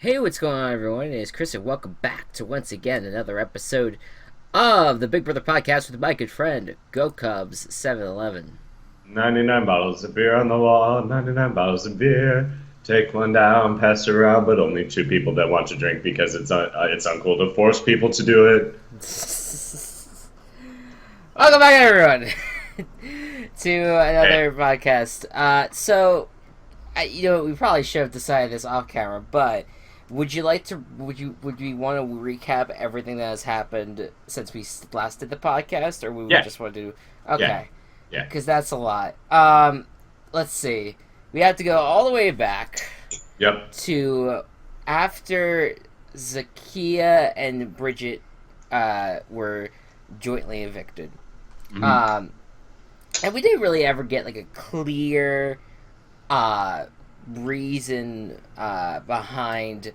Hey, what's going on, everyone? It is Chris, and welcome back to once again another episode of the Big Brother Podcast with my good friend Gocubs 711. 99 bottles of beer on the wall, 99 bottles of beer. Take one down, pass it around, but only two people that want to drink because it's uncool to force people to do it. Welcome back, everyone, to another podcast. We probably should have decided this off camera, but would you like to? Would we want to recap everything that has happened since we last did the podcast, or we would Yeah, just want to do? yeah, Okay, yeah. because that's a lot. Let's see. We have to go all the way back Yep. to after Zakia and Bridget were jointly evicted. Hmm. And we didn't really ever get like a clear uh, reason behind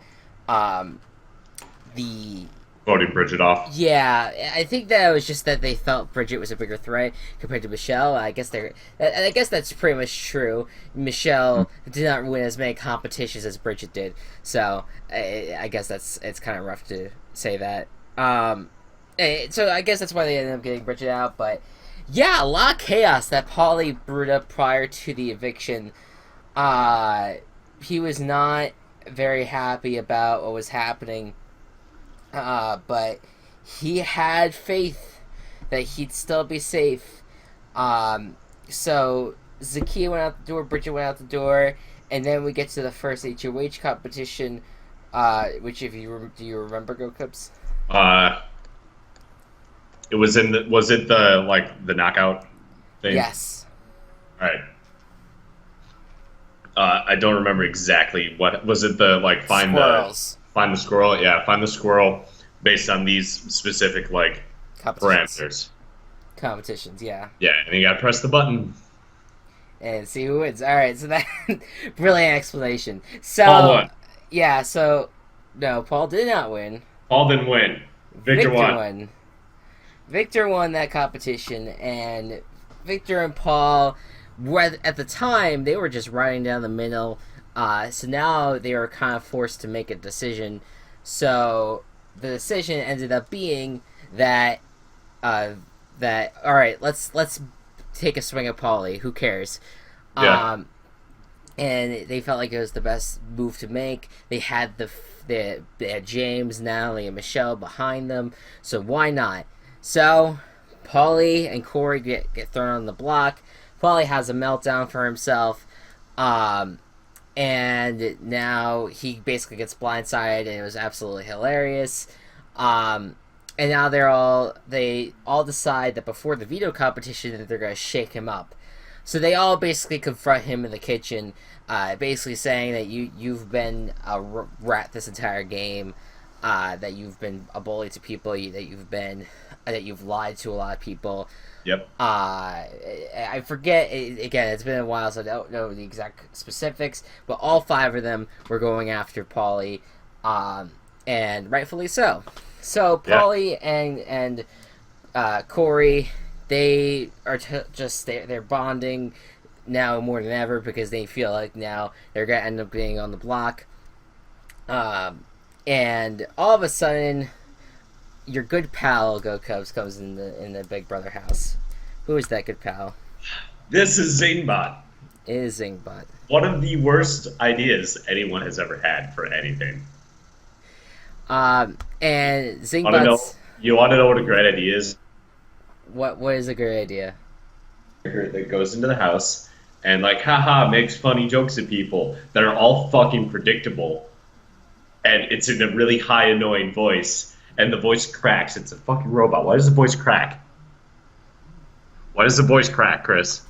the Voting Bridget off. yeah. I think that it was just that they felt Bridget was a bigger threat compared to Michelle. I guess that's pretty much true. Michelle did not win as many competitions as Bridget did, so I guess it's kind of rough to say that. So I guess that's why they ended up getting Bridget out, but. Yeah, a lot of chaos that Paulie brewed up prior to the eviction. He was not very happy about what was happening, but he had faith that he'd still be safe. So Zakia went out the door, Bridget went out the door, and then we get to the first HOH competition, which do you remember, Gocubs? Uh, was it the knockout thing? Yes. All right. I don't remember exactly what was it. Squirrels. Find the squirrel. Yeah, find the squirrel based on these specific Competitions. parameters. Competitions, yeah. Yeah, and you gotta press the button. And see who wins. Alright, so that brilliant explanation. Paul So won. yeah, so no, Paul did not win. Paul didn't win. Victor won. Won. Victor won that competition, and Victor and Paul were at the time they were just riding down the middle. So now they were kind of forced to make a decision. So the decision ended up being that all right, let's take a swing at Paulie. Who cares? Yeah. And they felt like it was the best move to make. They had they had James, Natalie, and Michelle behind them, so why not? So Paulie and Corey get thrown on the block. Paulie has a meltdown for himself, and now he basically gets blindsided, and it was absolutely hilarious. And now they all decide that before the veto competition that they're gonna shake him up. So they all basically confront him in the kitchen, basically saying that you've been a rat this entire game, that you've been a bully to people, that you've lied to a lot of people. Yep. I forget again. It's been a while, so I don't know the exact specifics. But all five of them were going after Paulie, and rightfully so. So Paulie and Corey, they are they're bonding now more than ever because they feel like now they're gonna end up being on the block. And all of a sudden, your good pal Gocubs comes in the Big Brother house. Who is that good pal? This is Zingbot. It is Zingbot. One of the worst ideas anyone has ever had for anything. And Know, Zingbot's you want to know what a great idea is? what is a great idea? That goes into the house and haha, makes funny jokes at people that are all fucking predictable, and it's in a really high annoying voice, and the voice cracks. It's a fucking robot. Why does the voice crack? Why does the voice crack, Chris?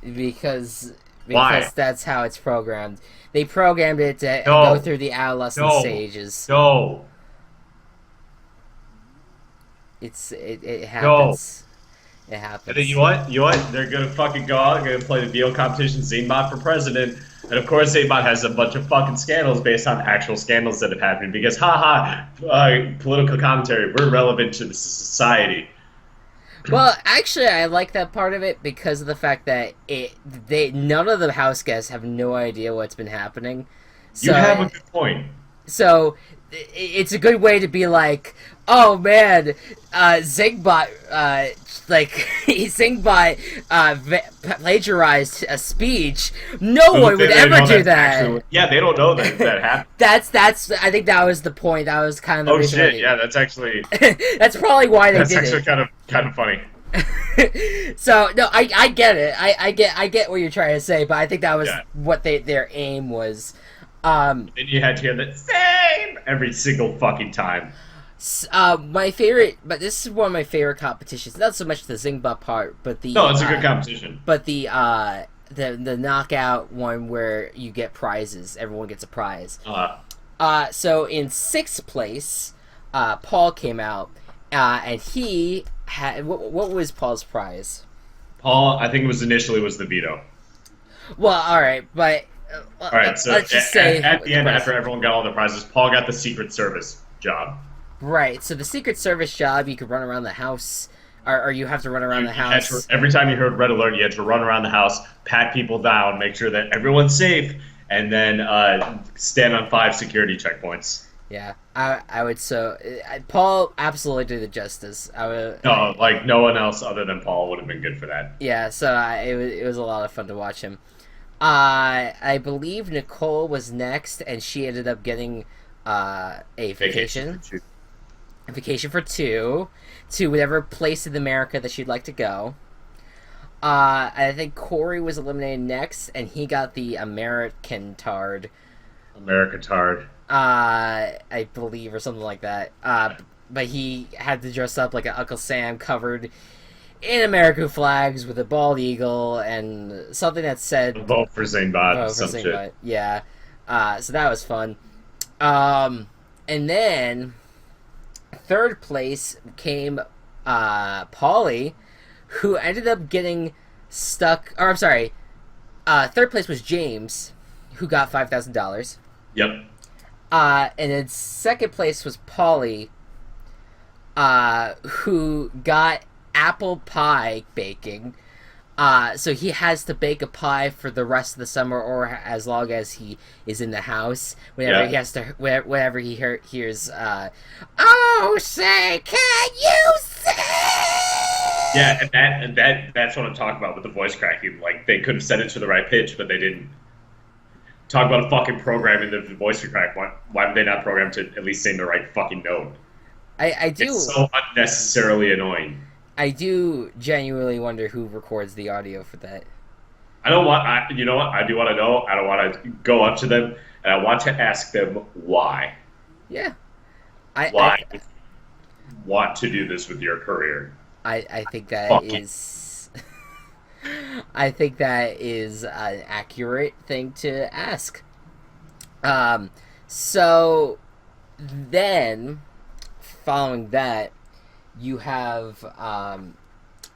Because Why? that's how it's programmed. They programmed it to No. go through the adolescent No. stages. No. It No. happens. It happens. And then you what? They're gonna fucking go out, gonna play the VO competition, Zingbot for president, and of course Zingbot has a bunch of fucking scandals based on actual scandals that have happened because haha, political commentary, we're relevant to the society. Well, actually, I like that part of it because of the fact that none of the house guests have no idea what's been happening. So, You have a good point. So it's a good way to be like, oh man, Zingbot, like Zingbot plagiarized a speech. No one would They ever know do that's that. actually, yeah, they don't know that happened. That's. I think that was the point. That was kind of the Oh reason why shit, yeah, that's probably why they that's did actually it. kind of funny. So no, I get it. I get what you're trying to say, but I think that was Yeah. what their aim was. And you had to hear the same every single fucking time. My favorite, but this is one of my favorite competitions. Not so much the Zingbot part, but No, it's a good competition. the knockout one where you get prizes. Everyone gets a prize. Uh, So in sixth place, Paul came out, and he had what was Paul's prize? Paul, I think it was initially was the veto. Well, all right, but All right, so let's just say at the end, prize. after everyone got all the prizes, Paul got the Secret Service job. Right. So the Secret Service job, you could run around the house, or you have to run around the You had house. every time you heard red alert, you had to run around the house, pat people down, make sure that everyone's safe, and then stand on 5 security checkpoints. Yeah, I would so Paul absolutely did it justice. I would No, like no one else other than Paul would have been good for that. yeah. So it was a lot of fun to watch him. I believe Nicole was next, and she ended up getting a vacation for two to whatever place in America that she'd like to go. I think Corey was eliminated next, and he got the American Tard. America Tard. I believe, or something like that. But he had to dress up like an Uncle Sam covered in American flags with a bald eagle and something that said Vote for Zingbot. "Vote for Some Zingbot." shit. Yeah. So that was fun. And then third place came Paulie, who ended up getting stuck. Or I'm sorry. Third place was James, who got $5,000. Yep. And then second place was Paulie, who got apple pie baking. So he has to bake a pie for the rest of the summer, or as long as he is in the house. Whenever he has to, whenever he hears, "Oh, say, can you sing?" Yeah, and that's what I'm talking about with the voice cracking. Like they could have set it to the right pitch, but they didn't. Talk about a fucking programming the voice crack. Why would they not program to at least sing the right fucking note? I do. It's so unnecessarily annoying. I do genuinely wonder who records the audio for that. I don't want. You know what? I do want to know. I don't want to go up to them, and I want to ask them why. Yeah. Why would you want to do this with your career? I think that Fuck is. I think that is an accurate thing to ask. So then, following that, you have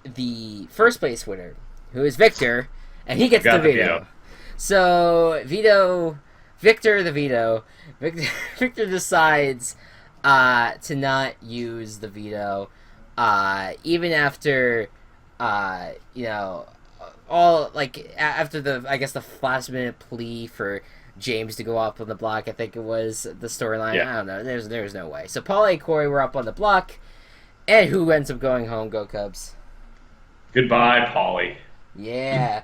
the first place winner, who is Victor, and he gets the veto. So Victor, Victor decides to not use the veto, even after all like after the last minute plea for James to go up on the block. I think it was the storyline. Yeah. I don't know. There's no way. So Paul and Corey were up on the block, and who ends up going home? Go Cubs. Goodbye, Paulie. Yeah.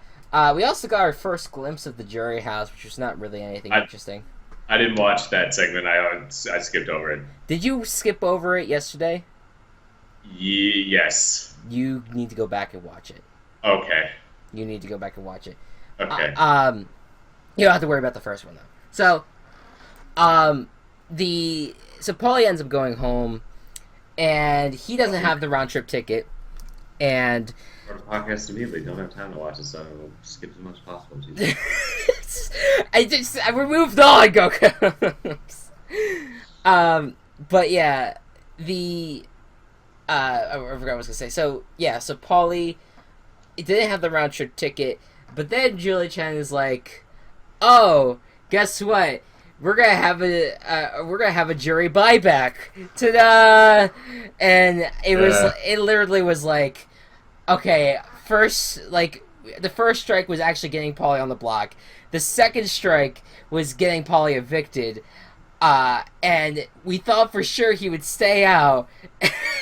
We also got our first glimpse of the jury house, which was not really anything interesting. I didn't watch that segment. I skipped over it. Did you skip over it yesterday? Yes. You need to go back and watch it. Okay. You need to go back and watch it. Okay. You don't have to worry about the first one though. So, so Paulie ends up going home, and he doesn't have the round trip ticket, and Our podcast immediately. Don't have time to watch it, so I'll skip as much as possible. I removed all Go Cubs. But yeah, I forgot what I was gonna say. So yeah, so Paulie didn't have the round trip ticket, but then Julie Chen is like, "Oh, guess what? We're gonna have a jury buyback." Ta-da! And it literally was like, okay, the first strike was actually getting Paulie on the block. The second strike was getting Paulie evicted. And we thought for sure he would stay out,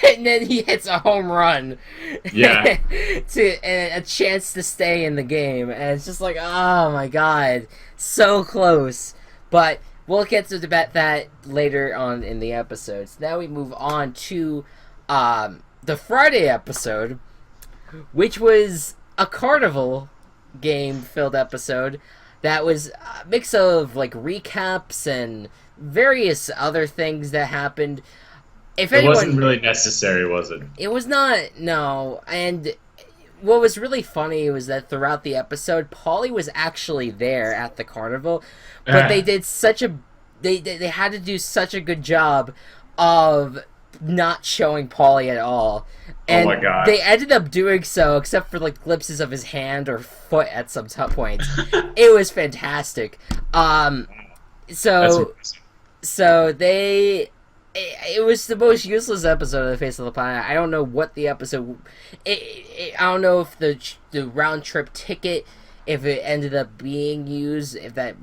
and then he hits a home run Yeah. and a chance to stay in the game. And it's just like, oh my god, so close. But we'll get to debate that later on in the episodes. Now we move on to the Friday episode, which was a carnival game filled episode that was a mix of like recaps and various other things that happened. If It anyone, wasn't really necessary, was it? it was not, no. And what was really funny was that throughout the episode, Polly was actually there at the carnival, but they did such a they had to do such a good job of not showing Polly at all. And Oh my god. they ended up doing so, except for like glimpses of his hand or foot at some points. It was fantastic. That's So impressive. so they it was the most useless episode of the face of the planet. I don't know what the episode. I don't know if the round trip ticket, if it ended up being used, if that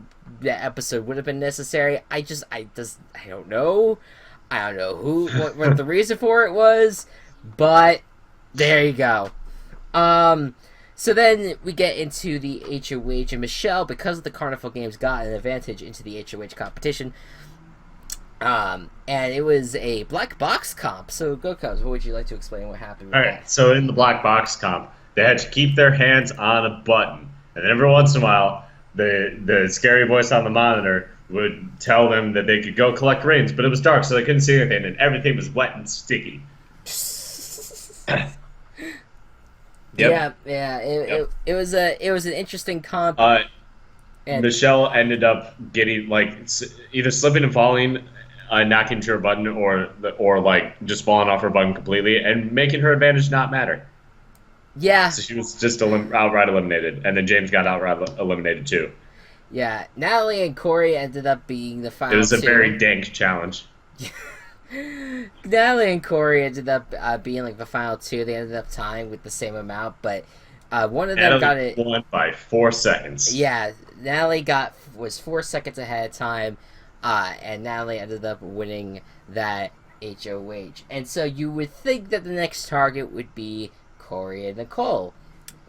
episode would have been necessary. I don't know. I don't know what the reason for it was, but there you go. So then we get into the HOH, and Michelle, because the Carnival Games got an advantage into the HOH competition. And it was a black box comp. So, Gocubs, what would you like to explain what happened with All that? right, so in the black box comp, they had to keep their hands on a button, and every once in a while, the scary voice on the monitor would tell them that they could go collect rings, but it was dark, so they couldn't see anything, and everything was wet and sticky. Yep. Yeah. Yep. It was an interesting comp. And Michelle ended up getting either slipping and falling, knocking to her button, or like just falling off her button completely, and making her advantage not matter. yeah, So she was just outright eliminated, and then James got outright eliminated too. yeah. Natalie and Corey ended up being the final It was a two. very dank challenge. Natalie and Corey ended up being like the final two. They ended up tying with the same amount, but one of them got Natalie it. won by 4 seconds. Yeah, Natalie was 4 seconds ahead of time, and Natalie ended up winning that HOH. And so you would think that the next target would be Corey and Nicole.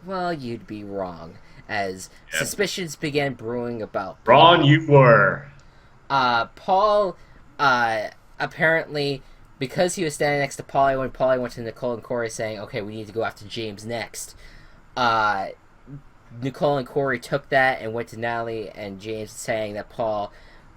Well, you'd be wrong, as Yep. suspicions began brewing about Ron, you were. Paul, apparently, because he was standing next to Polly when Polly went to Nicole and Corey saying, okay, we need to go after James next, Nicole and Corey took that and went to Natalie and James saying that Paul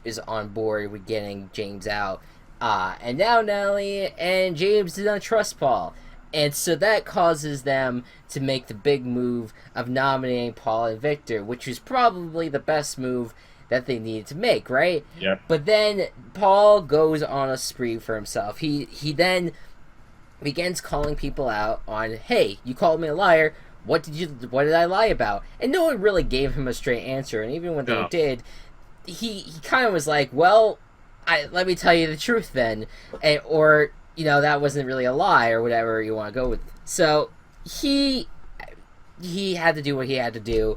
is on board with getting James out. And now Natalie and James do not trust Paul. And so that causes them to make the big move of nominating Paul and Victor, which was probably the best move that they needed to make, right? Yep. But then Paul goes on a spree for himself. He then begins calling people out on, hey, you called me a liar. What did I lie about? And no one really gave him a straight answer. And even when they No. did, he kind of was like, well, let me tell you the truth then, or that wasn't really a lie, or whatever you want to go with. So he had to do what he had to do.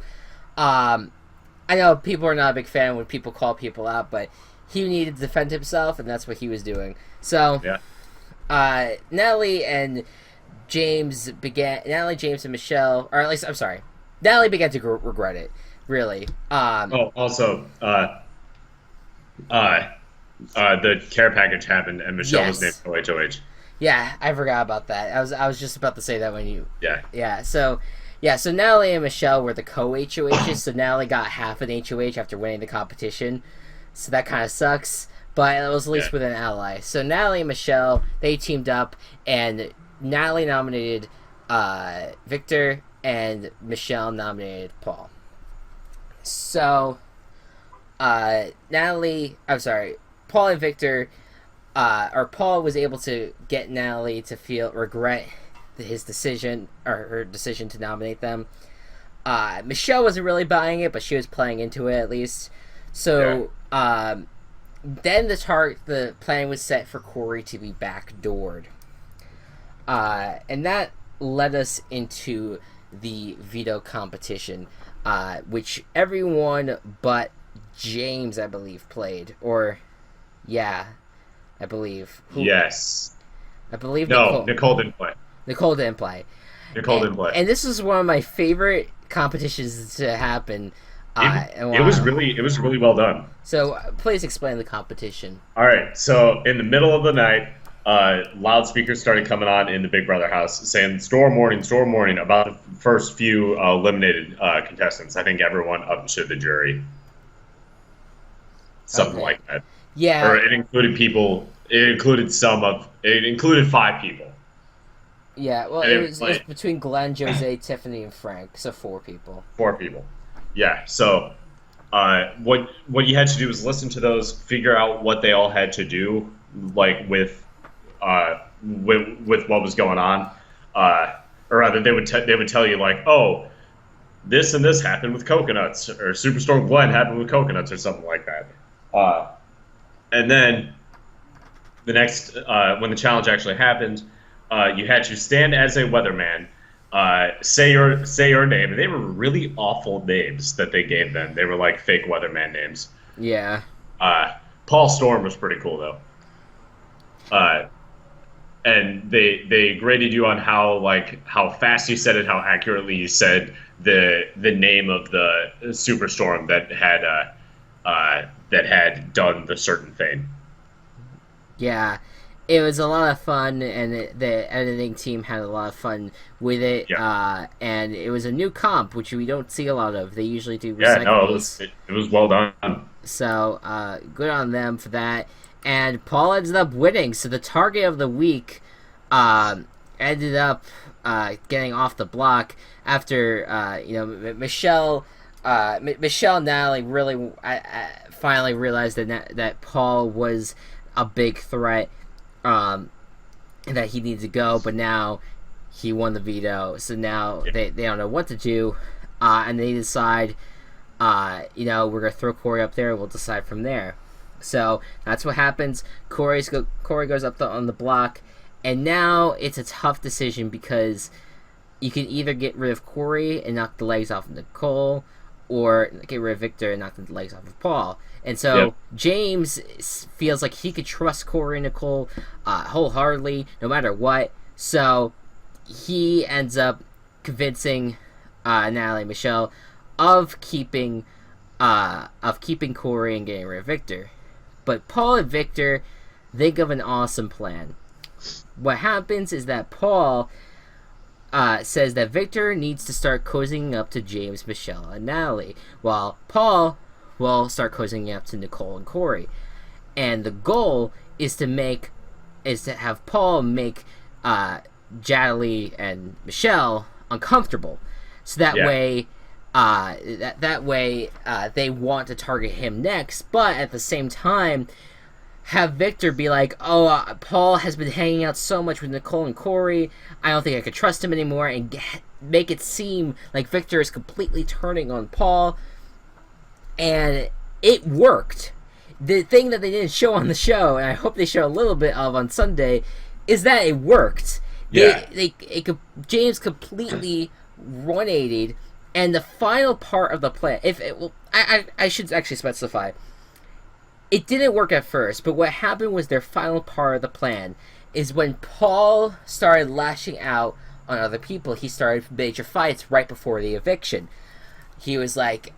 I know people are not a big fan when people call people out, but he needed to defend himself, and that's what he was doing. So, Yeah. Natalie, James, and Michelle, or at least, I'm sorry, Natalie began to regret it, really. Also, the care package happened, and Michelle was named Yes. OHOH. Yeah, I forgot about that. I was just about to say that when you... Yeah. So Natalie and Michelle were the co-HOHs, so Natalie got half an HOH after winning the competition. So that kind of sucks, but it was at least with an ally. So Natalie and Michelle, they teamed up, and Natalie nominated Victor, and Michelle nominated Paul. So, Paul and Victor, or Paul was able to get Natalie to regret his decision, or her decision to nominate them. Michelle wasn't really buying it, but she was playing into it at least. So, then the plan was set for Corey to be backdoored. And that led us into the veto competition, which everyone but James, I believe, played. Or Yeah, I believe. Yes. I believe No, Nicole. Nicole didn't play. Nicole didn't play. Nicole didn't play. And this is one of my favorite competitions to happen It in a it while. was really well done. So please explain the competition. All right, so in the middle of the night, loudspeakers started coming on in the Big Brother house saying store warning about the first few eliminated contestants. I think everyone up to the jury, something Okay. like that. Or Yeah, it included people. It included 5 people, yeah. Well, and it it was like between Glenn, Jose, Tiffany, and Frank. So 4 people. 4 people. Yeah. So what you had to do was listen to those, figure out what they all had to do, like with what was going on, or rather they would tell you like, oh, this and this happened with coconuts, or Superstorm Glenn happened with coconuts, or something like that. And then the next when the challenge actually happened, you had to stand as a weatherman, say your name, and they were really awful names that they gave them. They were like fake weatherman names. Yeah. Uh, Paul Storm was pretty cool though, and they graded you on how fast you said it, how accurately you said the name of the superstorm that had done the certain thing. Yeah, it was a lot of fun, and the editing team had a lot of fun with it. Yeah. And it was a new comp, which we don't see a lot of. They usually do Yeah, no, recyclables, it was well done. so good on them for that. And Paul ended up winning, so the target of the week ended up getting off the block after Michelle and Natalie really finally realized that Paul was a big threat, and that he needed to go, but now he won the veto, so now Yeah. they don't know what to do, and they decide, we're gonna throw Corey up there. We'll decide from there. So that's what happens. Corey goes up on the block, and now it's a tough decision because you can either get rid of Corey and knock the legs off of Nicole, or get rid of Victor and knock the legs off of Paul. And Yep. so James feels like he could trust Corey and Nicole wholeheartedly, no matter what. So he ends up convincing Natalie and Michelle of keeping Corey and getting rid of Victor. But Paul and Victor think of an awesome plan. What happens is that Paul says that Victor needs to start cozying up to James, Michelle, and Natalie, while Paul will start cozying up to Nicole and Corey. And the goal is to have Paul make Jadalee and Michelle uncomfortable, so that Yeah. way they want to target him next, but at the same time have Victor be like, oh, Paul has been hanging out so much with Nicole and Corey, I don't think I could trust him anymore, and make it seem like Victor is completely turning on Paul. And it worked. The thing that they didn't show on the show, and I hope they show a little bit of on Sunday, is that it worked. Yeah. James completely 180'd, and the final part of the plan, I should actually specify, it didn't work at first, but what happened was their final part of the plan is when Paul started lashing out on other people. He started major fights right before the eviction. He was like,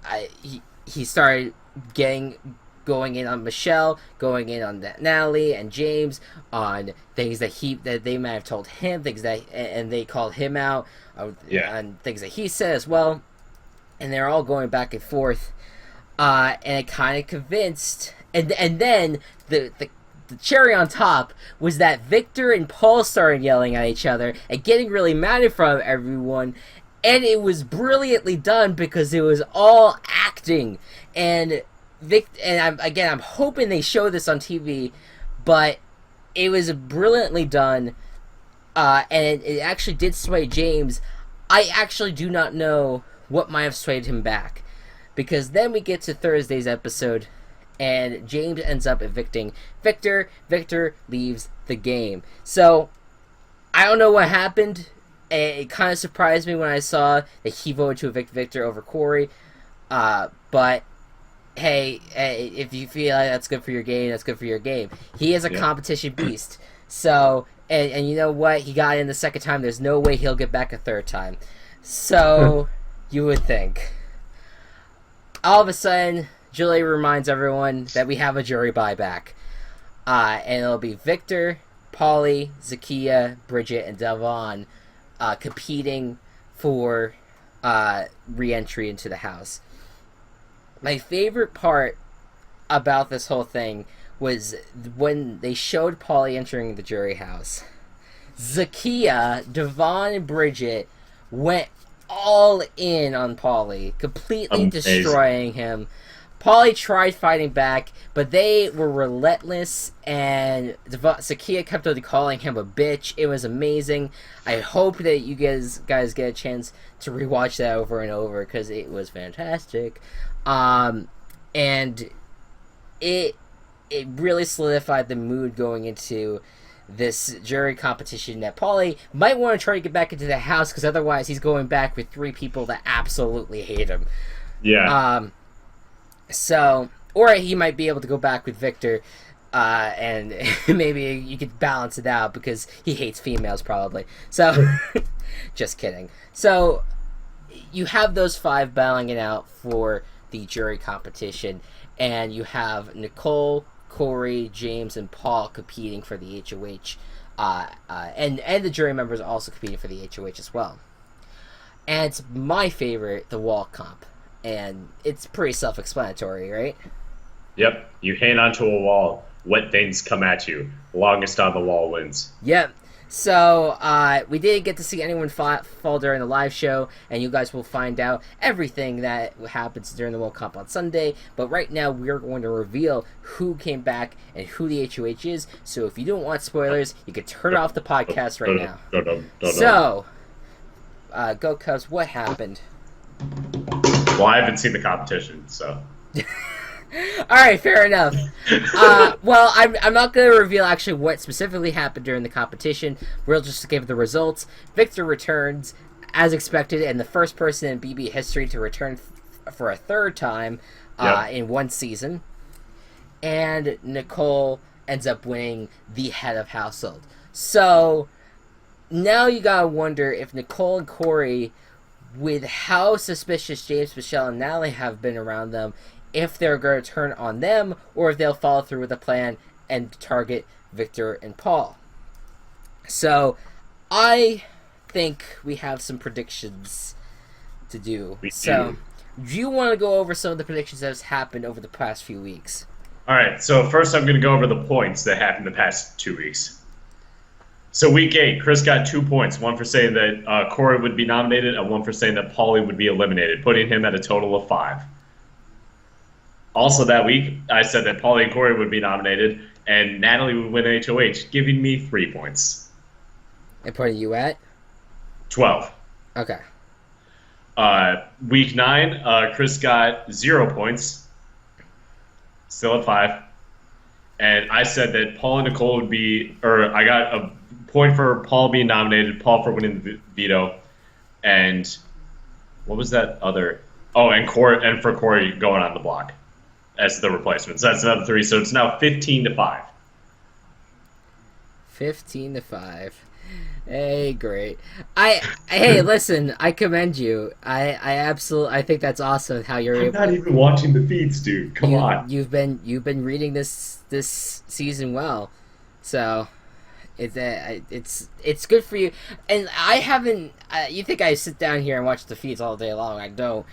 he started going in on Michelle, going in on Natalie and James on things that they might have told him, and they called him out on things that he said as well, and they're all going back and forth, and it kind of convinced. And then the cherry on top was that Victor and Paul started yelling at each other and getting really mad in front of everyone, and it was brilliantly done because it was all acting. And I'm hoping they show this on TV, but it was brilliantly done, and it actually did sway James. I actually do not know what might have swayed him back, because then we get to Thursday's episode, and James ends up evicting Victor. Victor leaves the game. So, I don't know what happened. It kind of surprised me when I saw that he voted to evict Victor over Corey. But hey, if you feel like that's good for your game, that's good for your game. He is a Yeah. competition beast. So, and you know what? He got in the second time. There's no way he'll get back a third time. So, you would think. All of a sudden, Julie reminds everyone that we have a jury buyback. And it'll be Victor, Polly, Zakia, Bridget, and Devon competing for re-entry into the house. My favorite part about this whole thing was when they showed Polly entering the jury house. Zakia, Devon, and Bridget went all in on Polly, completely Amazing. destroying him. Polly tried fighting back, but they were relentless, and Zakia kept on calling him a bitch. It was amazing. I hope that you guys get a chance to rewatch that over and over, because it was fantastic. And it really solidified the mood going into this jury competition that Polly might want to try to get back into the house, because otherwise he's going back with 3 people that absolutely hate him. Yeah. So, or he might be able to go back with Victor, and maybe you could balance it out, because he hates females probably. So, just kidding. So, you have those 5 battling it out for the jury competition, and you have Nicole, Corey, James, and Paul competing for the HOH, and the jury members also competing for the HOH as well. And it's my favorite, the wall comp. And it's pretty self-explanatory, right? Yep. You hang onto a wall. Wet things come at you. Longest on the wall wins. Yep. So, we didn't get to see anyone fall during the live show, and you guys will find out everything that happens during the World Cup on Sunday. But right now, we're going to reveal who came back and who the HOH is. So, if you don't want spoilers, you can turn off the podcast right now. So, Gocubs, what happened? Well, I haven't seen the competition, so. Alright, fair enough. Well, I'm not going to reveal actually what specifically happened during the competition. We'll just give the results. Victor returns, as expected, and the first person in BB history to return for a third time in one season. And Nicole ends up winning the head of household. So, now you gotta wonder if Nicole and Corey, with how suspicious James, Michelle, and Natalie have been around them, if they're going to turn on them, or if they'll follow through with the plan and target Victor and Paul. So, I think we have some predictions to do. Do you want to go over some of the predictions that has happened over the past few weeks? Alright, so first I'm going to go over the points that happened the past 2 weeks. So week 8, Chris got 2 points, one for saying that Corey would be nominated and one for saying that Paulie would be eliminated, putting him at a total of 5. Also that week, I said that Paulie and Corey would be nominated and Natalie would win HOH, giving me 3 points. And putting you at? 12. Okay. Week 9, Chris got 0 points, still at 5. And I said that Paul and Nicole would be, or I got a point for Paul being nominated, Paul for winning the veto, and what was that other? Oh, and for Corey going on the block as the replacement. So that's another 3. So it's now 15-5. 15-5. Hey, great. Hey, listen, I commend you. I think that's awesome how you're I'm not even watching the feeds, dude. Come on. You've been reading this season well, so it's good for you. And I haven't. You think I sit down here and watch the feeds all day long? I don't.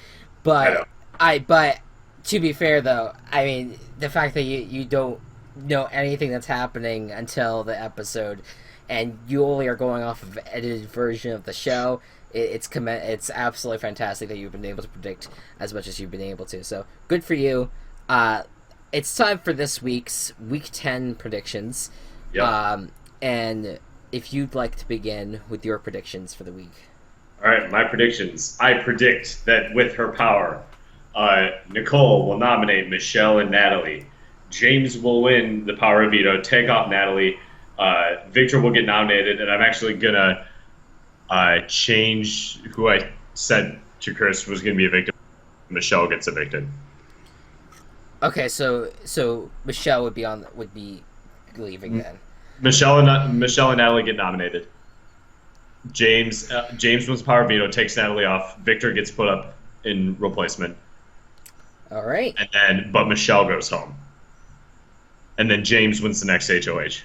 But but to be fair though, I mean the fact that you don't know anything that's happening until the episode, and you only are going off of edited version of the show. It's absolutely fantastic that you've been able to predict as much as you've been able to. So good for you. It's time for this week's Week 10 predictions. Yep. And if you'd like to begin with your predictions for the week. All right, my predictions. I predict that with her power, Nicole will nominate Michelle and Natalie. James will win the power of veto, take off Natalie. Victor will get nominated, and I'm actually going to change who I said to Chris was going to be evicted. Michelle gets evicted. Okay, so Michelle would be leaving then. Michelle and Natalie get nominated. James wins power veto, takes Natalie off. Victor gets put up in replacement, All right. and then but Michelle goes home, and then James wins the next HOH.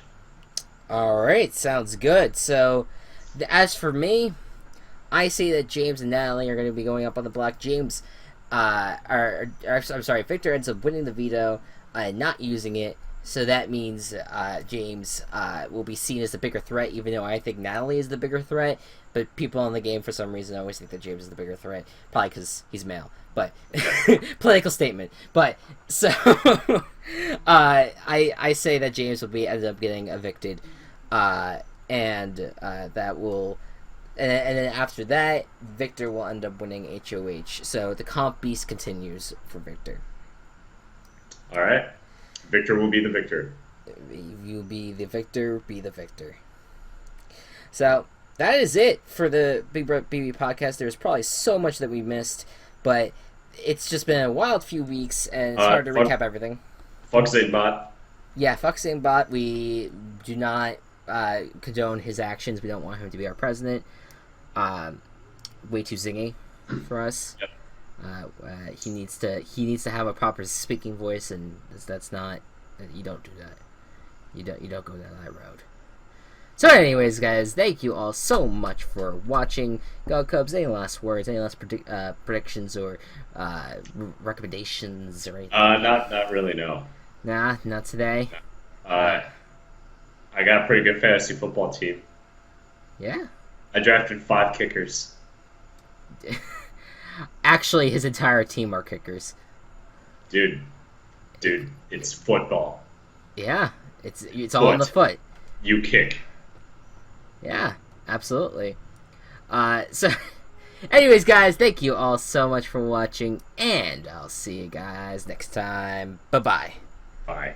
All right, sounds good. So, as for me, I say that James and Natalie are going to be going up on the block. James, I'm sorry, Victor ends up winning the veto and not using it. So that means James will be seen as the bigger threat, even though I think Natalie is the bigger threat. But people in the game, for some reason, always think that James is the bigger threat. Probably because he's male. But political statement. But so I say that James will end up getting evicted, and that will. And then after that, Victor will end up winning HOH. So the comp beast continues for Victor. All right, Victor will be the victor. You be the victor, be the victor. So that is it for the Big Bro BB podcast. There's probably so much that we missed, but it's just been a wild few weeks, and it's hard to recap everything. Fuck Zingbot. Yeah, fuck Zingbot. We do not condone his actions. We don't want him to be our president. Way too zingy for us. Yep. He needs to have a proper speaking voice, and that's not. You don't do that. You don't go down that road. So, anyways, guys, thank you all so much for watching. Gocubs, any last words? Any last predictions or recommendations or anything? Not really. No. Nah, not today. I got a pretty good fantasy football team. Yeah. I drafted 5 kickers. Actually, his entire team are kickers. Dude, it's football. Yeah, it's all on the foot. You kick. Yeah, absolutely. So, anyways, guys, thank you all so much for watching, and I'll see you guys next time. Bye-bye. Bye.